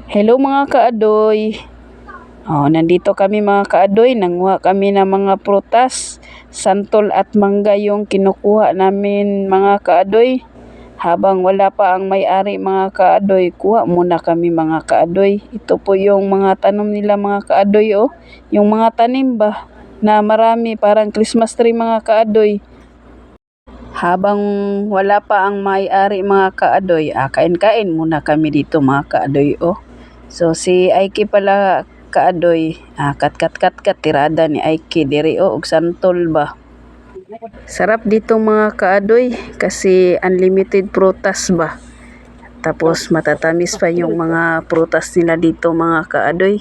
Hello mga kaadoy. Nandito kami mga kaadoy. Nanguha kami ng mga prutas. Santol at mangga yung kinukuha namin mga kaadoy. Habang wala pa ang may-ari mga kaadoy, kuha muna kami mga kaadoy. Ito po yung mga tanom nila mga kaadoy. Yung mga tanim ba na marami, parang Christmas tree mga kaadoy. Habang wala pa ang may-ari mga kaadoy, kain-kain muna kami dito mga kaadoy. So si Aiki pala kaadoy, kat tirada ni Aiki diri og santol ba. Sarap dito mga kaadoy kasi unlimited prutas ba. Tapos matatamis pa yung mga prutas nila dito mga kaadoy.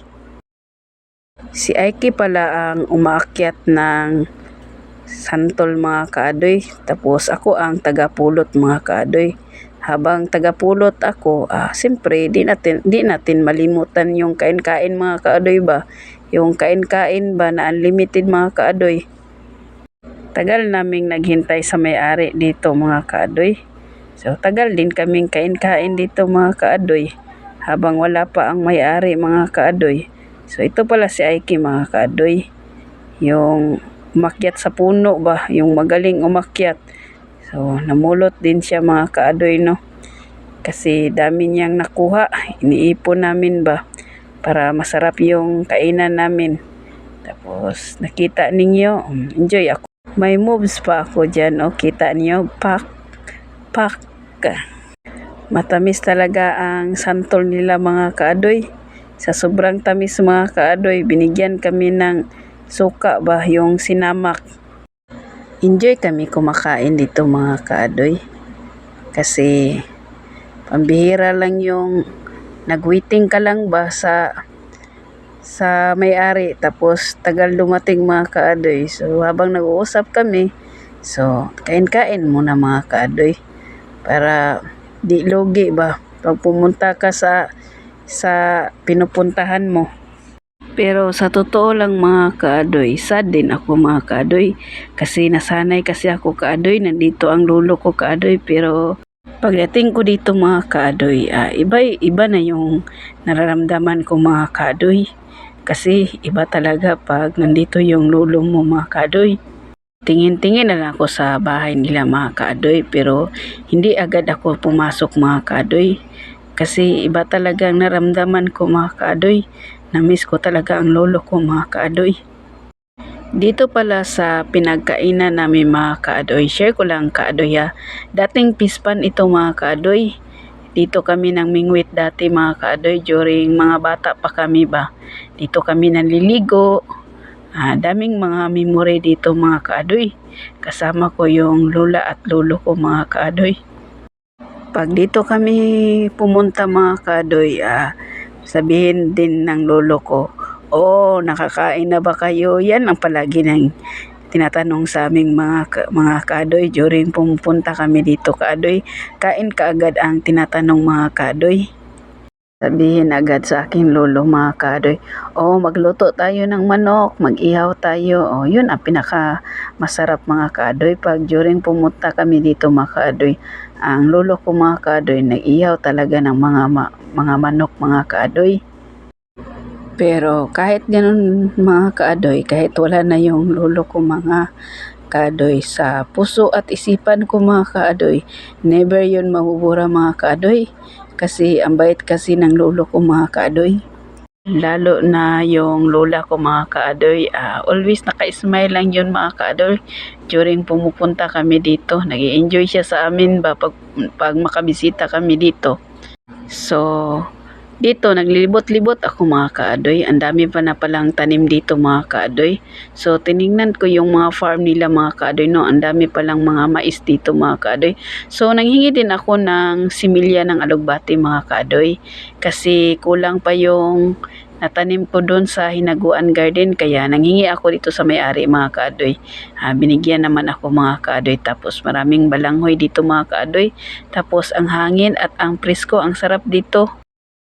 Si Aiki pala ang umaakyat ng santol mga kaadoy. Tapos ako ang tagapulot mga kaadoy. Habang tagapulot ako, siyempre di natin malimutan yung kain-kain mga kaadoy ba. Yung kain-kain ba na unlimited mga kaadoy. Tagal naming naghintay sa may-ari dito mga kaadoy. So tagal din kaming kain-kain dito mga kaadoy. Habang wala pa ang may-ari mga kaadoy. So ito pala si Aiki mga kaadoy. Yung umakyat sa puno ba, yung magaling umakyat. So namulot din siya mga kaadoy no. Kasi dami niyang nakuha, iniipon namin ba para masarap yung kainan namin. Tapos nakita ninyo, enjoy ako. May moves pa ako dyan, kita niyo, pak. Matamis talaga ang santol nila mga kaadoy. Sa sobrang tamis mga kaadoy, binigyan kami ng suka ba, yung sinamak. Enjoy kami kumakain dito mga kaadoy. Kasi pambihira lang yung nagwaiting ka lang ba sa may-ari tapos tagal dumating mga kaadoy. So habang nag-uusap kami, so kain-kain muna mga kaadoy para di lugi ba pag pumunta ka sa pinupuntahan mo. Pero sa totoo lang mga kaadoy, sad din ako mga kaadoy kasi nasanay kasi ako kaadoy, nandito ang lolo ko kaadoy, pero pagdating ko dito mga kaadoy, iba na yung nararamdaman ko mga kaadoy. Kasi iba talaga pag nandito yung lolo mo mga kaadoy. Tingin-tingin na lang ako sa bahay nila mga kaadoy, pero hindi agad ako pumasok mga kaadoy. Kasi iba talaga ang naramdaman ko mga kaadoy. Na-miss ko talaga ang lolo ko mga kaadoy. Dito pala sa pinagkainan namin mga kaadoy, share ko lang kaadoy dating pispan ito mga kaadoy. Dito kami nang mingwit dati mga kaadoy, during mga bata pa kami ba. Dito kami nanliligo. Daming mga memory dito mga kaadoy. Kasama ko yung lola at lolo ko mga kaadoy. Pag dito kami pumunta mga kaadoy, sabihin din ng lolo ko, nakakain na ba kayo? Yan ang palagi nang tinatanong sa aming mga kaadoy during pumupunta kami dito kaadoy. Kain ka agad ang tinatanong mga kaadoy. Sabihin agad sa aking lolo mga kaadoy, magluto tayo ng manok, mag-ihaw tayo. Yun ang pinaka masarap mga kaadoy pag during pumunta kami dito mga kaadoy. Ang lolo ko mga kaadoy, nag-ihaw talaga ng mga manok mga kaadoy. Pero kahit ganun mga kaadoy, kahit wala na yung lolo ko mga kaadoy, sa puso at isipan ko mga kaadoy, never yun mabubura mga kaadoy. Kasi ang bait kasi ng lolo ko mga kaadoy. Lalo na yung lola ko mga kaadoy, always naka-smile lang yun mga kaadoy. During pumupunta kami dito, nag-i-enjoy siya sa amin ba pag makabisita kami dito. So dito naglilibot-libot ako mga kaadoy. Ang dami pa na palang tanim dito mga kaadoy. So tiningnan ko yung mga farm nila mga kaadoy no. Ang dami palang mga mais dito mga kaadoy. So nanghingi din ako ng similya ng alugbati mga kaadoy. Kasi kulang pa yung natanim ko doon sa Hinaguan Garden, kaya nanghingi ako dito sa may-ari mga kaadoy. Binigyan naman ako mga kaadoy. Tapos maraming balanghoy dito mga kaadoy. Tapos ang hangin at ang presko, ang sarap dito.